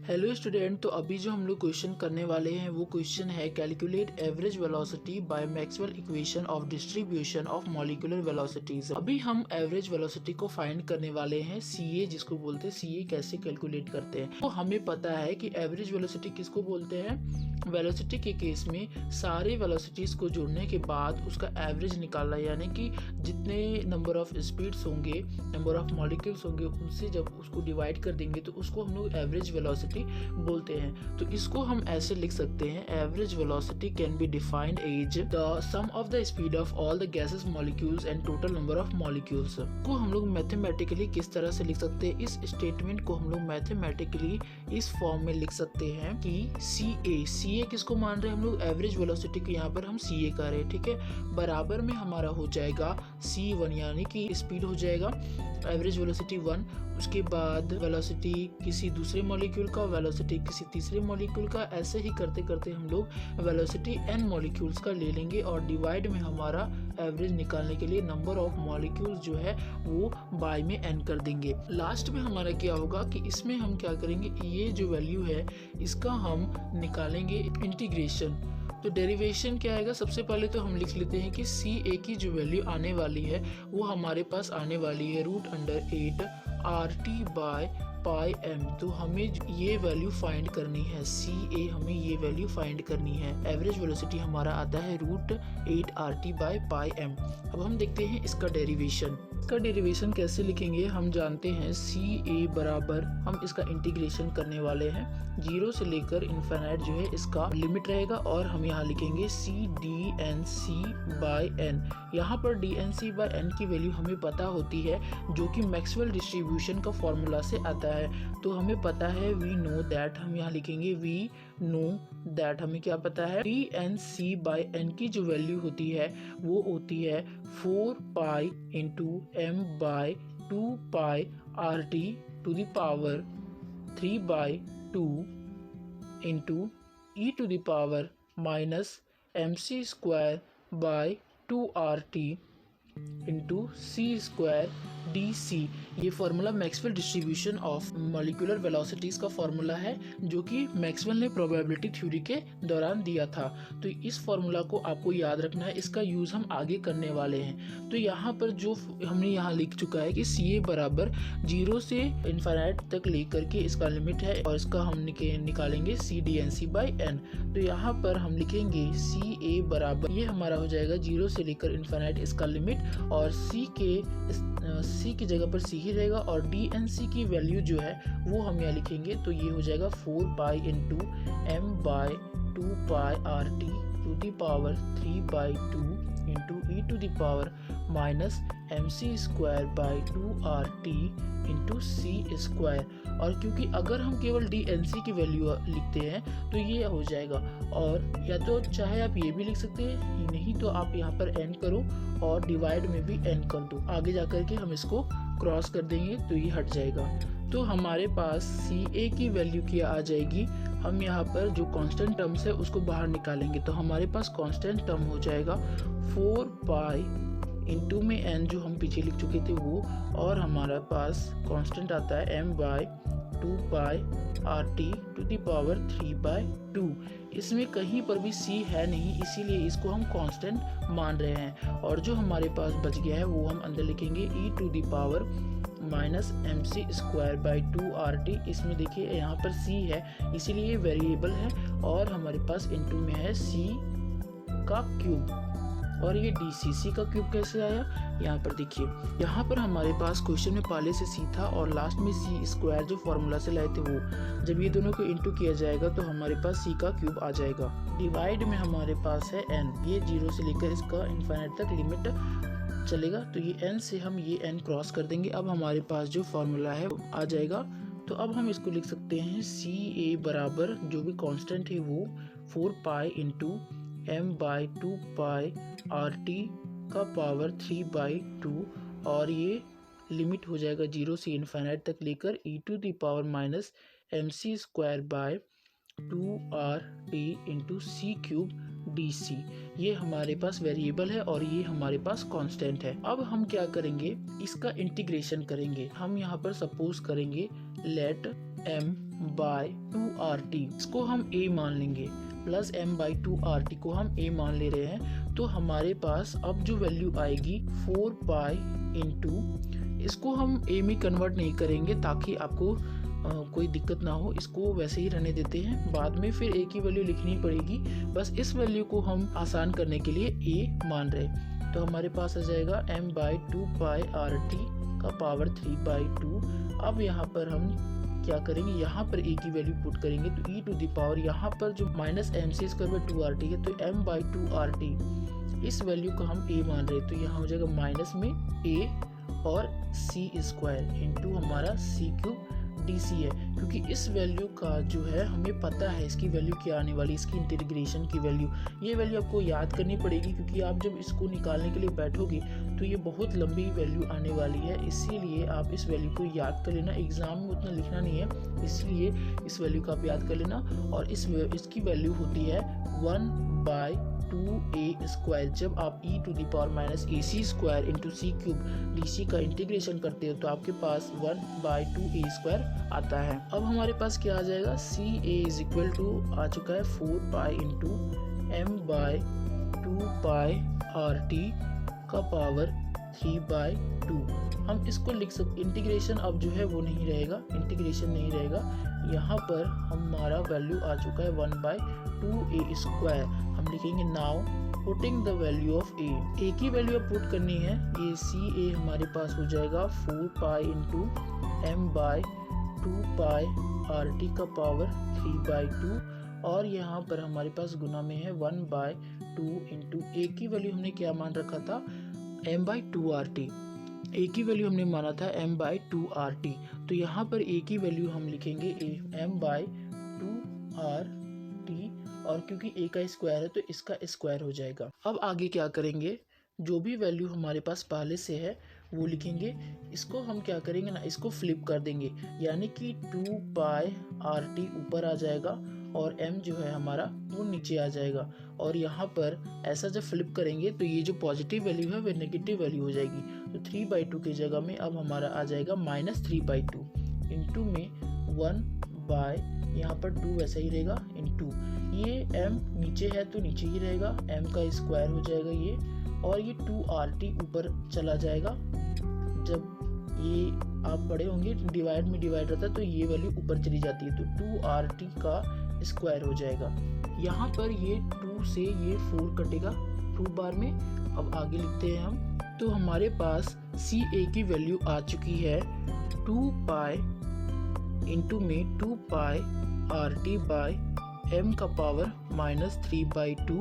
Hello student, तो अभी जो हम लोग क्वेश्चन करने वाले हैं वो क्वेश्चन है calculate average velocity bye Maxwell equation of distribution of molecular velocities. अभी हम एवरेज वेलोसिटी को फाइंड करने वाले हैं, सीए जिसको बोलते हैं। सीए कैसे कैलकुलेट करते हैं, तो हमें पता है कि एवरेज वेलोसिटी किसको बोलते हैं। वेलोसिटी के केस में सारे वेलोसिटीज को जोड़ने के बाद उसका एवरेज निकालना, यानी कि जितने नंबर ऑफ स्पीड्स होंगे, नंबर ऑफ मॉलिक्यूल्स होंगे, उनसे जब उसको डिवाइड कर देंगे तो उसको हम लोग एवरेज वेलोसिटी बोलते हैं। तो इसको हम ऐसे लिख सकते हैं, average velocity can be defined as the sum of the speed of all the gases molecules and total number of molecules. को हम लोग मैथमेटिकली किस तरह से लिख सकते हैं, इस स्टेटमेंट को हम लोग मैथमेटिकली इस फॉर्म में लिख सकते हैं कि सीए किसको मान रहे हैं हम लोग, एवरेज वेलोसिटी को यहाँ पर हम सीए कर रहे हैं, ठीक है। बराबर में हमारा हो जाएगा C1, यानी कि स्पीड हो जाएगा एवरेज वेलोसिटी 1, उसके बाद वेलोसिटी किसी दूसरे मॉलिक्यूल का, वेलोसिटी किसी तीसरे मॉलिक्यूल का, ऐसे ही करते करते हम लोग वेलोसिटी n मॉलिक्यूल्स का ले लेंगे और डिवाइड में हमारा एवरेज निकालने के लिए नंबर ऑफ मॉलिक्यूल्स जो है वो बाय में n कर देंगे। लास्ट में हमारा क्या होगा कि इसमें हम क्या करेंगे, ये जो वैल्यू है इसका हम निकालेंगे इंटीग्रेशन। तो डेरिवेशन क्या आएगा, सबसे पहले तो हम लिख लेते हैं कि सी ए की जो वैल्यू आने वाली है वो हमारे पास आने वाली है √8 RT बाय पाई एम। तो हमें ये वैल्यू फाइंड करनी है, सी ए हमें ये वैल्यू फाइंड करनी है। एवरेज वेलोसिटी हमारा आता है √8 RT बाय पाई एम। अब हम देखते हैं इसका डेरिवेशन। इसका डेरिवेशन कैसे लिखेंगे, हम जानते हैं सी ए बराबर, हम इसका इंटीग्रेशन करने वाले हैं 0 से लेकर इन्फिनिट जो है इसका लिमिट रहेगा, और हम यहाँ लिखेंगे C D N C by N. यहाँ पर D N C by N की वैल्यू हमें पता होती है, जो कि मैक्सवेल डिस्ट्रीब्यूशन का फॉर्मूला से आता है। तो हमें पता है वी नो दैट, हम यहाँ लिखेंगे वी नो दैट, हमें क्या पता है, D N C by N की जो वैल्यू होती है वो होती है 4 pi into m by 2 pi RT to the power 3/2 into e to the power minus mc² by 2RT into c² DC। ये formula Maxwell distribution of molecular velocities का formula है, जो कि मैक्सवेल ने प्रोबेबिलिटी थ्योरी के दौरान दिया था। तो इस फार्मूला को आपको याद रखना है, इसका यूज हम आगे करने वाले हैं। तो यहाँ पर जो हमने यहाँ लिख चुका है कि सी ए बराबर 0 से इन्फिनिट तक लेकर के इसका लिमिट है, और इसका हम निकालेंगे C D N C by N. तो यहाँ पर हम लिखेंगे सी ए बराबर, ये हमारा हो जाएगा 0 से लेकर इन्फिनिट इसका लिमिट, और सी की जगह पर सी ही रहेगा, और डी एन सी की वैल्यू जो है वो हम यहाँ लिखेंगे। तो ये हो जाएगा 4 pi into m by 2 pi RT to the power 3/2 into e to the power minus mc² by 2RT into c²। और क्योंकि अगर हम केवल DNC की वैल्यू लिखते हैं तो ये हो जाएगा, और या तो चाहे आप ये भी लिख सकते हैं, नहीं तो आप यहाँ पर n करो और डिवाइड में भी n कर दो। आगे जाकर के हम इसको क्रॉस कर देंगे तो ये हट जाएगा। तो हमारे पास सी ए की वैल्यू क्या आ जाएगी, हम यहाँ पर जो कांस्टेंट टर्म्स है उसको बाहर निकालेंगे। तो हमारे पास कांस्टेंट टर्म हो जाएगा 4 पाई इंटू में n जो हम पीछे लिख चुके थे वो, और हमारा पास कांस्टेंट आता है m by 2 pi RT to the power 3/2। इसमें कहीं पर भी c है नहीं, इसीलिए इसको हम कांस्टेंट मान रहे हैं। और जो हमारे पास बच गया है वो हम अंदर लिखेंगे e to the power minus mc² by 2RT। इसमें देखिए यहाँ पर c है, इसीलिए ये वेरिएबल है, और हमारे पास इनटू में है c का क्यूब। और ये DCC का क्यूब कैसे आया, यहाँ पर देखिए, यहाँ पर हमारे पास क्वेश्चन में पहले से c था और लास्ट में c² जो फॉर्मूला से लाए थे वो, जब ये दोनों को इंटू किया जाएगा तो हमारे पास c का क्यूब आ जाएगा। डिवाइड में हमारे पास है n, ये 0 से लेकर इसका इन्फिनिट तक लिमिट चलेगा, तो ये n से हम ये n क्रॉस कर देंगे। अब हमारे पास जो फॉर्मूला है आ जाएगा। तो अब हम इसको लिख सकते हैं सी ए बराबर, जो भी कांस्टेंट है वो 4 pi into m by 2 pi RT का पावर 3/2, और ये लिमिट हो जाएगा 0 से इन्फिनिट तक लेकर e to the power minus mc² by 2RT into c³ DC। ये हमारे पास वेरिएबल है और ये हमारे पास कांस्टेंट है। अब हम क्या करेंगे, इसका इंटीग्रेशन करेंगे। हम यहाँ पर सपोज करेंगे लेट m/2RT, इसको हम a मान लेंगे, प्लस m/2RT को हम a मान ले रहे हैं। तो हमारे पास अब जो वैल्यू आएगी 4 पाई इंटू, इसको हम a में कन्वर्ट नहीं करेंगे ताकि आपको कोई दिक्कत ना हो, इसको वैसे ही रहने देते हैं, बाद में फिर a की वैल्यू लिखनी पड़ेगी। बस इस वैल्यू को हम आसान करने के लिए a मान रहे। तो हमारे पास आ जाएगा m/2 पाई RT का पावर 3/2। अब यहाँ पर हम क्या करेंगे, यहाँ पर a की वैल्यू पुट करेंगे तो e टू द पावर, यहाँ पर जो माइनस mc² है तो m/2RT, इस वैल्यू को हम a मान रहे हैं। तो यहाँ हो जाएगा माइनस में a और c² इंटू हमारा c³ dc है, क्योंकि इस वैल्यू का जो है हमें पता है इसकी वैल्यू क्या आने वाली, इसकी इंटीग्रेशन की वैल्यू। ये वैल्यू आपको याद करनी पड़ेगी, क्योंकि आप जब इसको निकालने के लिए बैठोगे तो ये बहुत लंबी वैल्यू आने वाली है, इसीलिए आप इस वैल्यू को याद कर लेना। एग्जाम में उतना लिखना नहीं है, इसलिए इस वैल्यू को आप याद कर लेना। और इसकी वैल्यू होती है 1/2a²। जब आप e to the power minus ac² into c³ dc का इंटीग्रेशन करते हो तो आपके पास 1/2a² आता है। अब हमारे पास क्या आ जाएगा, ca आ चुका है 4 पाई इंटू m/2 पाई RT का पावर 3/2। हम इसको लिख सकते, इंटीग्रेशन अब जो है वो नहीं रहेगा, इंटीग्रेशन नहीं रहेगा। यहाँ पर हमारा वैल्यू आ चुका है 1/2a²। हम लिखेंगे now putting the value of a की वैल्यू अब पुट करनी है। ये ca हमारे पास हो जाएगा 4 पाई इंटू m/2 पाई RT का पावर 3/2, और यहाँ पर हमारे पास गुना में है 1/2 इंटू a की वैल्यू हमने क्या मान रखा था, m/2RT। a की वैल्यू हमने माना था m/2RT, तो यहाँ पर a की वैल्यू हम लिखेंगे m/2RT, और क्योंकि a का स्क्वायर है तो इसका स्क्वायर हो जाएगा। अब आगे क्या करेंगे, जो भी वैल्यू हमारे पास पहले से है वो लिखेंगे। इसको हम क्या करेंगे ना, इसको फ्लिप कर देंगे, यानी कि 2 पाई RT ऊपर आ जाएगा और m जो है हमारा वो नीचे आ जाएगा। और यहाँ पर ऐसा जब फ्लिप करेंगे तो ये जो पॉजिटिव वैल्यू है वो नेगेटिव वैल्यू हो जाएगी। तो 3/2 की जगह में अब हमारा आ जाएगा -3/2 इंटू में 1 यहाँ पर 2 वैसा ही रहेगा इंटू, ये m नीचे है तो नीचे ही रहेगा, m का स्क्वायर हो जाएगा ये, और ये 2RT ऊपर चला जाएगा। जब ये आप पढ़े होंगे डिवाइड में डिवाइड रहता है तो ये वैल्यू ऊपर चली जाती है, तो 2RT का स्क्वायर हो जाएगा। यहाँ पर ये 2 से ये 4 कटेगा प्रूफ बार में। अब आगे लिखते हैं हम, तो हमारे पास CA की वैल्यू आ चुकी है 2 पाई इंटू में 2 पाई RT बाई m का पावर -3/2,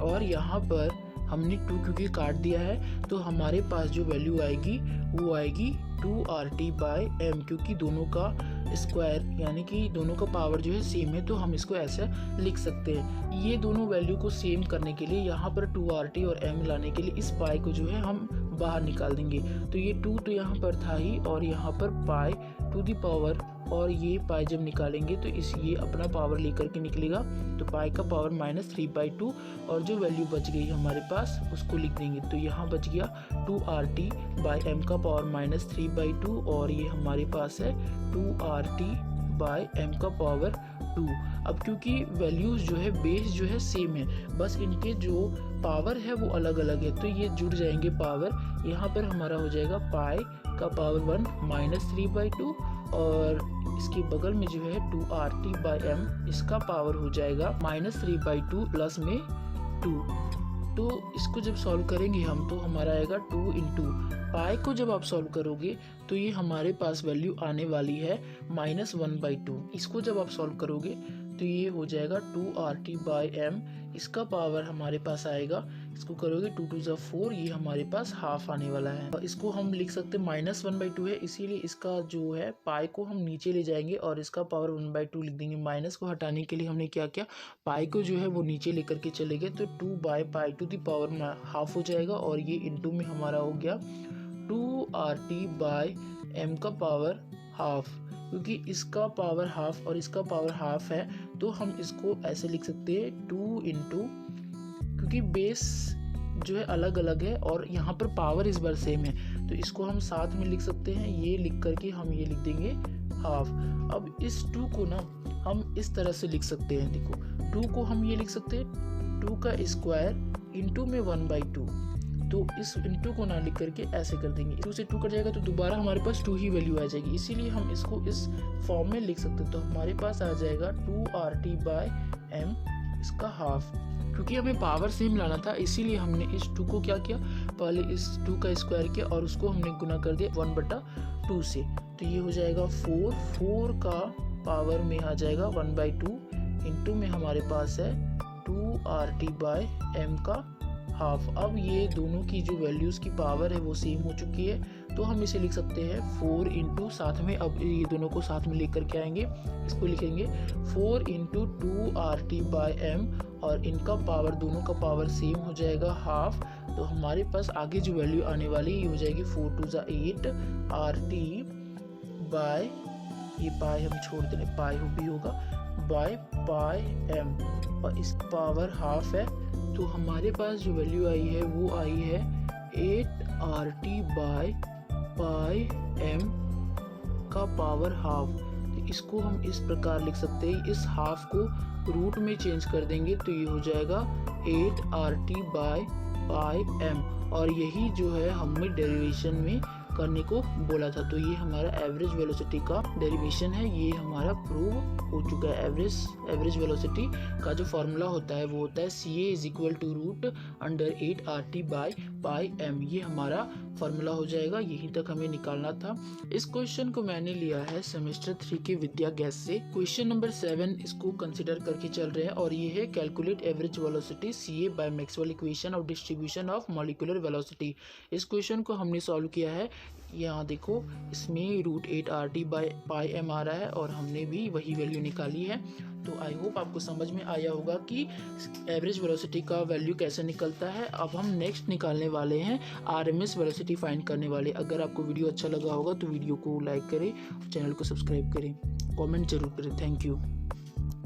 और यहाँ पर हमने 2 क्योंकि काट दिया है तो हमारे पास जो वैल्यू आएगी वो आएगी 2RT बाई m, क्योंकि दोनों का स्क्वायर यानी कि दोनों का पावर जो है सेम है तो हम इसको ऐसे लिख सकते हैं। ये दोनों वैल्यू को सेम करने के लिए यहाँ पर 2RT और m लाने के लिए इस पाई को जो है हम बाहर निकाल देंगे। तो ये 2 तो यहाँ पर था ही, और यहाँ पर पाई टू द पावर, और ये पाई जब निकालेंगे तो ये अपना पावर लेकर के निकलेगा, तो पाई का पावर -3/2, और जो वैल्यू बच गई हमारे पास उसको लिख देंगे। तो यहाँ बच गया 2RT बाई m का पावर -3/2, और ये हमारे पास है 2RT बाई m का पावर 2। अब क्योंकि वैल्यूज जो है बेस जो है सेम है, बस इनके जो पावर है वो अलग अलग है तो ये जुड़ जाएंगे पावर। यहाँ पर हमारा हो जाएगा पाई का पावर 1 -3/2, और इसके बगल में जो है 2RT बाई m, इसका पावर हो जाएगा -3/2 प्लस में 2। तो इसको जब सॉल्व करेंगे हम तो हमारा आएगा 2 इंटू पाई को जब आप सॉल्व करोगे तो ये हमारे पास वैल्यू आने वाली है -1/2। इसको जब आप सॉल्व करोगे तो ये हो जाएगा 2RT बाई m, इसका पावर हमारे पास आएगा, इसको करोगे 2 2 4, ये हमारे पास हाफ आने वाला है। इसको हम लिख सकते हैं -1/2 है, इसीलिए इसका जो है पाई को हम नीचे ले जाएंगे और इसका पावर 1/2 लिख देंगे। माइनस को हटाने के लिए हमने क्या किया, पाई को जो है वो नीचे लेकर के चले गए, तो 2/पाई टू द पावर हाफ हो जाएगा, और ये इंटू में हमारा हो गया 2RT बाई m का पावर हाफ। क्योंकि इसका पावर हाफ और इसका पावर हाफ है तो हम इसको ऐसे लिख सकते हैं 2 इंटू, क्योंकि बेस जो है अलग अलग है और यहाँ पर पावर इस बार सेम है तो इसको हम साथ में लिख सकते हैं। ये लिख करके हम ये लिख देंगे हाफ। अब इस 2 को ना हम इस तरह से लिख सकते हैं, देखो 2 को हम ये लिख सकते हैं 2 का स्क्वायर इंटू में 1/2। तो इस इंटू को ना लिख करके ऐसे कर देंगे, 2 से 2 कट जाएगा तो दोबारा हमारे पास 2 ही वैल्यू आ जाएगी, इसीलिए हम इसको इस फॉर्म में लिख सकते हैं। तो हमारे पास आ जाएगा 2RT/m इसका हाफ। क्योंकि हमें पावर सेम लाना था इसीलिए हमने इस 2 को क्या किया, पहले इस 2 का स्क्वायर किया और उसको हमने गुना कर दिया 1/2 से। तो ये हो जाएगा 4 का पावर में आ जाएगा 1/2 इंटू में हमारे पास है 2RT/m का हाफ। अब ये दोनों की जो वैल्यूज़ की पावर है वो सेम हो चुकी है, तो हम इसे लिख सकते हैं 4 इंटू साथ में, अब ये दोनों को साथ में लेकर के आएंगे, इसको लिखेंगे 4 इंटू 2RT/m और इनका पावर, दोनों का पावर सेम हो जाएगा हाफ। तो हमारे पास आगे जो वैल्यू आने वाली ये हो जाएगी 4 2 8 RT बाय, ये पाई हम छोड़ देंगे, पाई भी होगा बाय पाई m और इस पावर हाफ है। तो हमारे पास जो वैल्यू आई है वो आई है 8RT/πm का पावर हाफ। तो इसको हम इस प्रकार लिख सकते हैं, इस हाफ को रूट में चेंज कर देंगे तो ये हो जाएगा 8RT/πm और यही जो है हमें डेरिवेशन में करने को बोला था। तो ये हमारा एवरेज वेलोसिटी का डेरिवेशन है, ये हमारा प्रूव हो चुका है। एवरेज वेलोसिटी का जो फॉर्मूला होता है वो होता है CA = √8RT/πm। ये हमारा फॉर्मूला हो जाएगा, यहीं तक हमें निकालना था। इस क्वेश्चन को मैंने लिया है सेमेस्टर 3 के विद्या गैस से। क्वेश्चन नंबर 7 इसको कंसिडर करके चल रहे हैं और ये है calculate average velocity CA bye Maxwell equation of distribution of molecular velocity. इस क्वेश्चन को हमने सॉल्व किया है, यहाँ देखो इसमें √8RT/πm आ रहा है और हमने भी वही वैल्यू निकाली है। तो आई होप आपको समझ में आया होगा कि एवरेज वेलोसिटी का वैल्यू कैसे निकलता है। अब हम नेक्स्ट निकालने वाले हैं RMS वेलोसिटी फाइंड करने वाले। अगर आपको वीडियो अच्छा लगा होगा तो वीडियो को लाइक करें, चैनल को सब्सक्राइब करें, कमेंट जरूर करें। Thank you.